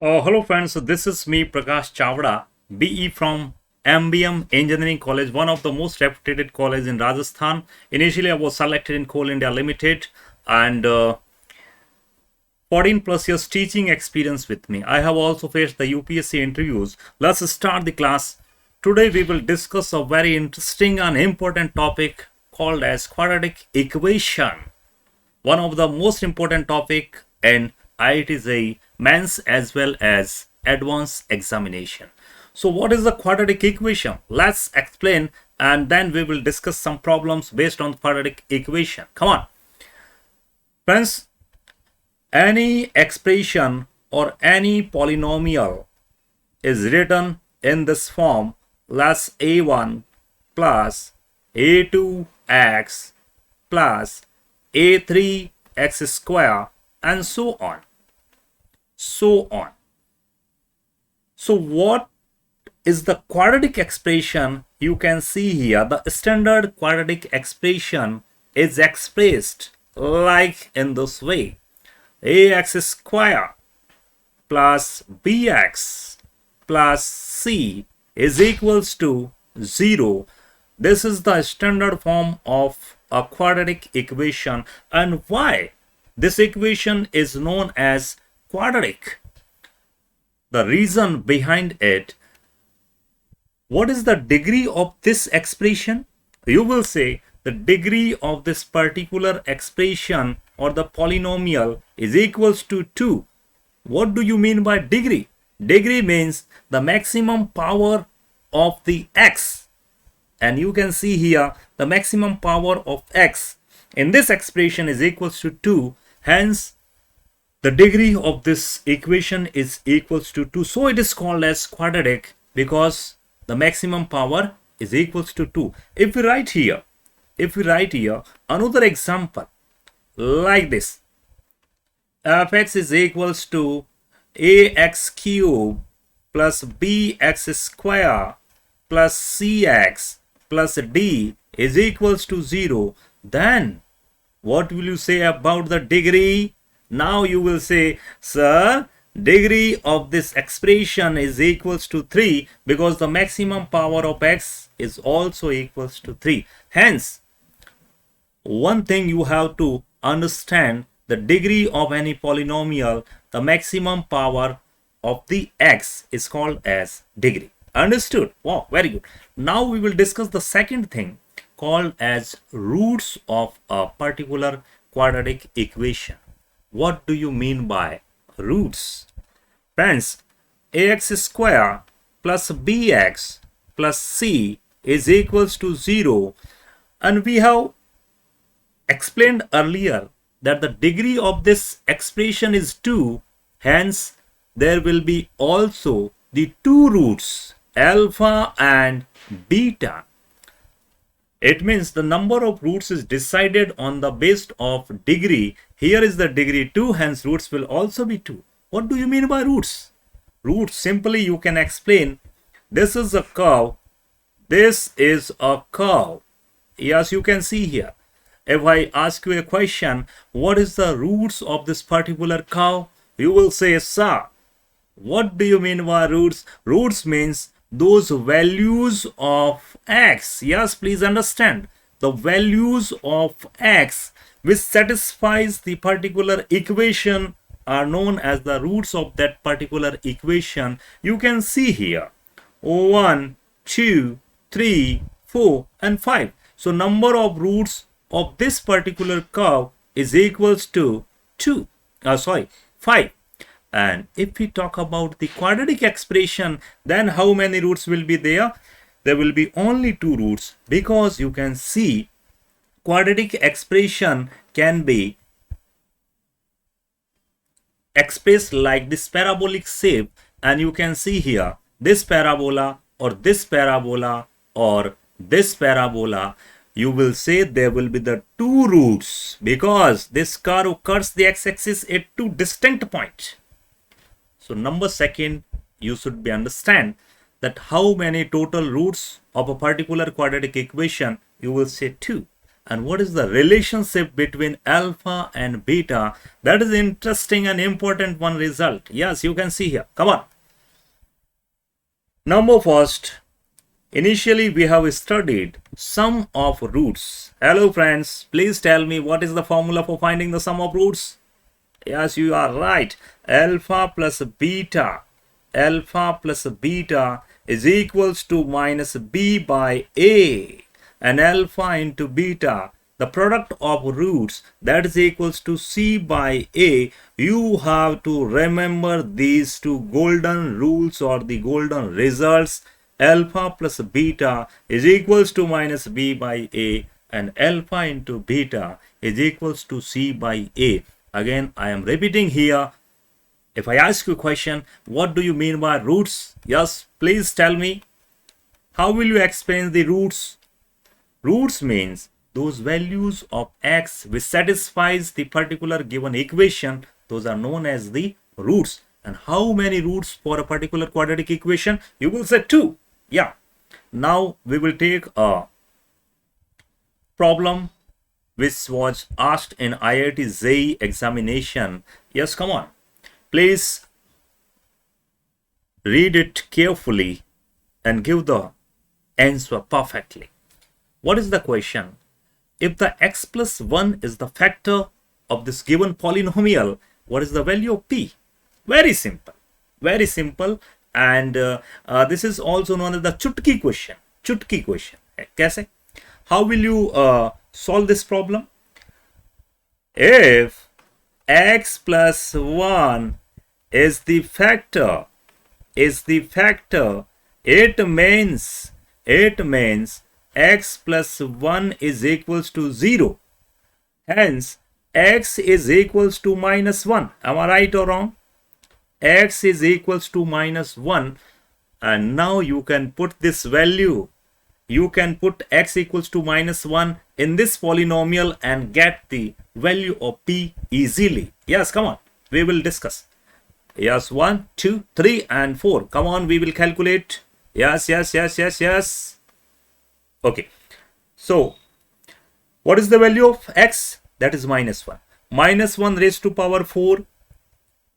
Hello friends, so this is me Prakash Chavda, BE from MBM Engineering College, one of the most reputed college in Rajasthan. Initially, I was selected in Coal India Limited and 14 plus years teaching experience with me. I have also faced the UPSC interviews. Let's start the class. Today we will discuss a very interesting and important topic called as quadratic equation, one of the most important topic in IIT men's as well as advanced examination. So what is the quadratic equation? Let's explain and then we will discuss some problems based on the quadratic equation. Come on. Friends, any expression or any polynomial is written in this form, plus a1 plus a2x plus a3x square and so on. So what is the quadratic expression? You can see here the standard quadratic expression is expressed like in this way: ax square plus bx plus c is equals to 0. This is the standard form of a quadratic equation. And why this equation is known as quadratic? The reason behind it, what is the degree of this expression? You will say the degree of this particular expression or the polynomial is equals to 2. What do you mean by degree? Degree means the maximum power of the x. And you can see here the maximum power of x in this expression is equals to 2. Hence, the degree of this equation is equals to 2. So it is called as quadratic because the maximum power is equals to 2. If we write here another example like this: fx is equals to ax cube plus bx square plus cx plus d is equals to 0, then what will you say about the degree? Now you will say, sir, degree of this expression is equals to 3 because the maximum power of x is also equals to 3. Hence, one thing you have to understand: the degree of any polynomial, the maximum power of the x is called as degree. Understood? Wow, very good. Now we will discuss the second thing called as roots of a particular quadratic equation. What do you mean by roots? Friends, ax square plus bx plus c is equals to 0, and we have explained earlier that the degree of this expression is 2. Hence, there will be also the two roots, alpha and beta. It means the number of roots is decided on the basis of degree. Here is the degree 2, hence roots will also be 2. What do you mean by roots? Roots, simply you can explain, this is a curve, this is a curve. Yes, you can see here. If I ask you a question, what is the roots of this particular curve? You will say, sir, what do you mean by roots? Roots means those values of x. Yes, please understand. The values of x which satisfies the particular equation are known as the roots of that particular equation. You can see here 1, 2, 3, 4 and 5. So number of roots of this particular curve is equals to 5. And if we talk about the quadratic expression, then how many roots will be there? There will be only 2 roots, because you can see quadratic expression can be expressed like this parabolic shape, and you can see here this parabola or this parabola or this parabola. You will say there will be the 2 roots because this curve cuts the x-axis at 2 distinct points. So number second, you should be understand that how many total roots of a particular quadratic equation. You will say 2. And what is the relationship between alpha and beta? That is interesting and important one result. Yes, you can see here. Come on. Number first, initially we have studied sum of roots. Hello friends, please tell me what is the formula for finding the sum of roots? Yes, you are right. Alpha plus beta is equals to minus b by a, and alpha into beta, the product of roots, that is equals to c by a. You have to remember these two golden rules or the golden results. Alpha plus beta is equals to minus b by a, and alpha into beta is equals to c by a. Again, I am repeating here. If I ask you a question, what do you mean by roots? Yes, please tell me. How will you explain the roots? Roots means those values of x which satisfies the particular given equation. Those are known as the roots. And how many roots for a particular quadratic equation? You will say 2. Yeah. Now we will take a problem which was asked in IIT JEE examination. Yes, come on. Please read it carefully and give the answer perfectly. What is the question? If the x plus 1 is the factor of this given polynomial, what is the value of p? Very simple. Very simple. And this is also known as the chutki question. Chutki question. Kaise? How will you solve this problem? If x plus 1 is the factor, it means x plus 1 is equals to 0. Hence, x is equals to minus 1. Am I right or wrong? X is equals to minus 1. And now you can put this value. You can put x equals to minus 1 in this polynomial and get the value of p easily. Yes, come on. We will discuss. Yes, 1, 2, 3, and 4. Come on, we will calculate. Yes. Okay. So, what is the value of x? That is minus 1. Minus 1 raised to power 4.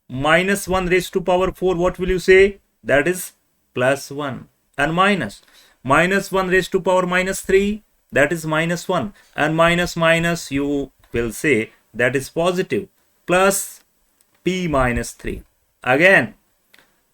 Minus 1 raised to power 4, what will you say? That is plus 1. And minus 1 raised to power minus 3, that is minus 1. And minus you will say that is positive. Plus p minus 3. Again,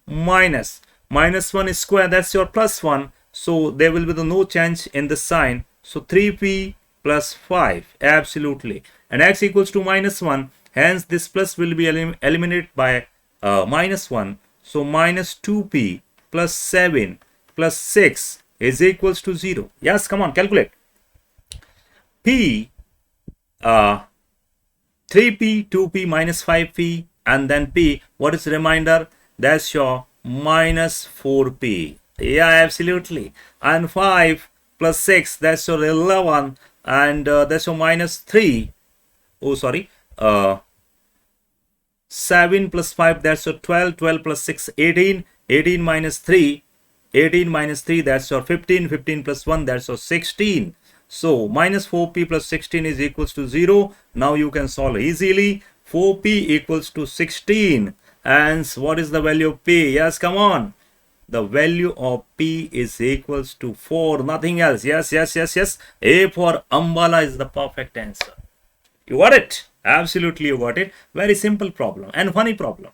minus 1 is square, that's your plus 1. So there will be no change in the sign. So 3p plus 5, absolutely. And x equals to minus 1. Hence, this plus will be eliminated by minus 1. So minus 2p plus 7 plus 6 is equals to 0. Yes, come on, calculate. P, 3p, 2p minus 5p, and then p. What is the remainder? That's your minus 4p. Yeah, absolutely. And 5 plus 6, that's your 11. And that's your minus 3. Oh, sorry. 7 plus 5, that's your 12. 12 plus 6, 18. 18 minus 3. 18 minus 3, that's your 15. 15 plus 1, that's your 16. So minus 4p plus 16 is equals to 0. Now you can solve easily. 4p equals to 16. And what is the value of p? Yes, come on. The value of p is equals to 4. Nothing else. Yes. A for Ambala is the perfect answer. You got it? Absolutely, you got it. Very simple problem and funny problem.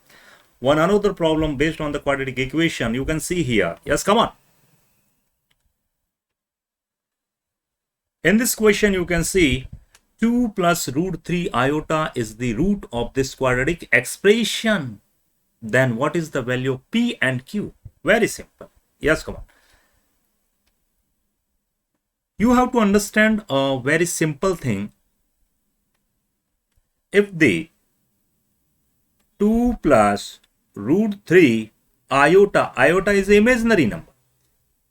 One another problem based on the quadratic equation you can see here. Yes, come on. In this question you can see 2 plus root 3 iota is the root of this quadratic expression. Then what is the value of p and q? Very simple. Yes, come on. You have to understand a very simple thing. If the 2 plus root 3 iota is an imaginary number,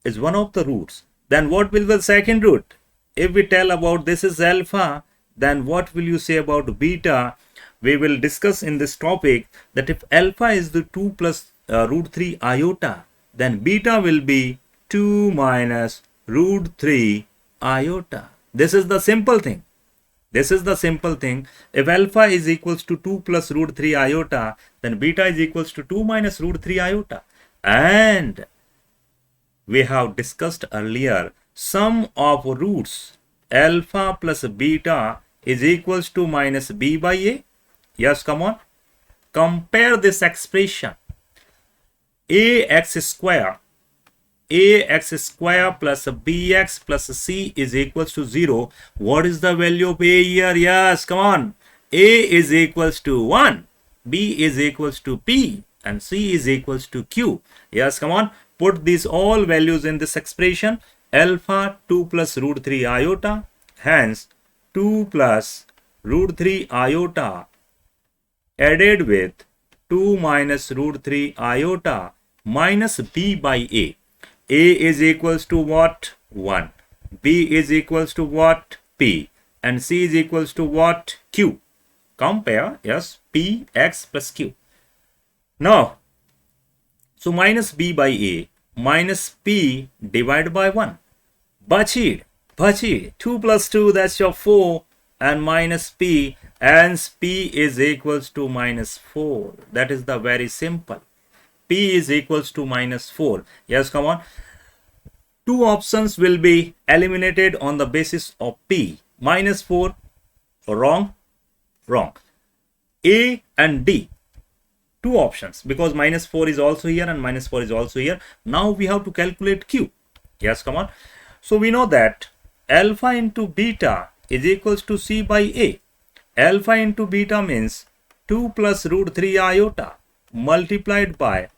is one of the roots, then what will be the second root? If we tell about this is alpha, then what will you say about beta? We will discuss in this topic that if alpha is the 2 plus root 3 iota, then beta will be 2 minus root 3 iota. This is the simple thing. This is the simple thing. If alpha is equals to 2 plus root 3 iota, then beta is equals to 2 minus root 3 iota. And we have discussed earlier, sum of roots alpha plus beta is equals to minus b by a. Yes, come on. Compare this expression. ax square plus bx plus c is equals to 0. What is the value of a here? Yes, come on. A is equals to 1, b is equals to p, and c is equals to q. Yes, come on. Put these all values in this expression. Alpha 2 plus root 3 iota. Hence, 2 plus root 3 iota added with 2 minus root 3 iota minus b by a. A is equals to what? 1. B is equals to what? P. And C is equals to what? Q. Compare, yes, P, X plus Q. Now, so minus B by A minus P divided by 1. Bachi, 2 plus 2, that's your 4, and minus P, and P is equals to minus 4. That is the very simple. P is equals to minus 4. Yes, come on. Two options will be eliminated on the basis of P. Minus 4, wrong, wrong. A and D, two options, because minus 4 is also here and minus 4 is also here. Now we have to calculate Q. Yes, come on. So we know that alpha into beta is equals to C by A. Alpha into beta means 2 plus root 3 iota multiplied by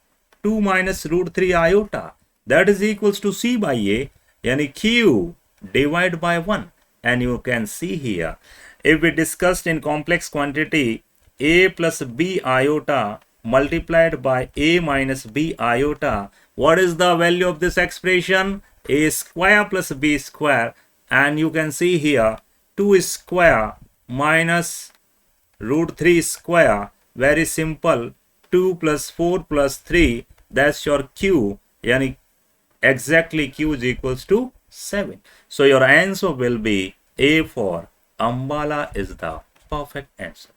2 minus root 3 iota. That is equals to C by A, yani Q divided by 1. And you can see here, if we discussed in complex quantity, A plus B iota multiplied by A minus B iota, what is the value of this expression? A square plus B square. And you can see here, 2 square minus root 3 square. Very simple. 2 plus 4 plus 3, that's your Q. Yani exactly Q is equals to 7. So your answer will be A for Ambala is the perfect answer.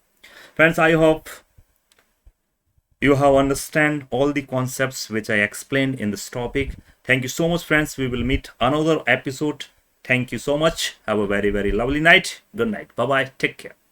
Friends, I hope you have understand all the concepts which I explained in this topic. Thank you so much, friends. We will meet another episode. Thank you so much. Have a very, very lovely night. Good night. Bye-bye. Take care.